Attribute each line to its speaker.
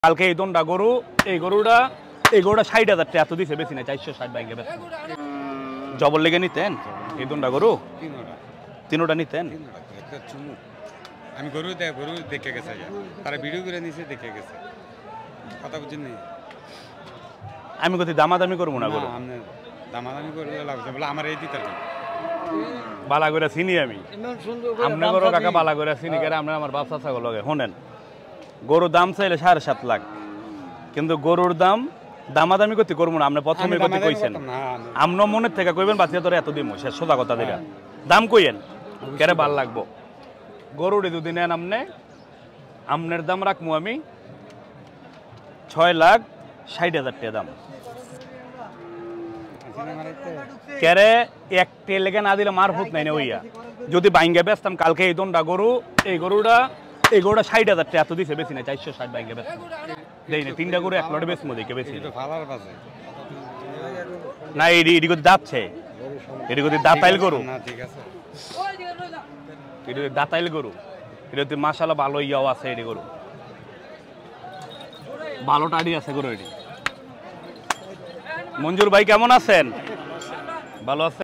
Speaker 1: কালকে এই দোনটা গরু এই গরুটা ৬০,০০০ টাকা এত দিছে, বেশি না ৪৬০ বাইকে বেশ। জবর লেগে নিতেন এই দোনটা গরু তিনোটা নিতেন।
Speaker 2: আমি গরু দেখে গেছে, তারা ভিডিও করে নিছে, দেখে গেছে, কথা বুঝছেন নি।
Speaker 1: আমি কোথায় দামাদামি করবো না গরু,
Speaker 2: দামাদামি করলে লাগছে বলে আমার এই দিতে
Speaker 1: বালা করে চিনি আমি আপনি গরু কাকা বালা করে চিনি কেন আপনার আমার বাপ চাচা গুলো শোনেন। গরুর দাম চাইলে ৭.৫ লাখ, কিন্তু গরুর দাম দামাদামি করতে করবো না। আপনি প্রথমে কথা কইছেন, আপনার মনের থেকে কইবেন বাচ্চা তোর এত দিব, শেষ সোজা কথা দিলা দাম কইেন কেরে ভাল লাগবো। গরুটি যদি নেন আপনি, আপনার দাম রাখবো আমি ৬,৬০,০০০ টাকা দাম। কেরে এক তেল লেগে না দিলে মারফুত নাই না ওইয়া। যদি বাইঙ্গে বেচতাম কালকে এই দোনটা গরু এই গরুটা ৬০,০০০ টাকা এত দিছে, বেশি না ৪৬০ বাইঙ্গে বেচতাম। দেই না তিনটা গরু এক লটে বেশ মধ্যে বেশি না। এটি করতে যাচ্ছে, এটি করতে দাঁতাইল গরু, এটি দাঁতাইল গরু, এটা মাশাআল্লাহ ভালো ইয়াও আছে। এটি গরু ভালো টাড়ি আছে গরু। এটি মঞ্জুর ভাই কেমন আছেন? ভালো আছেন?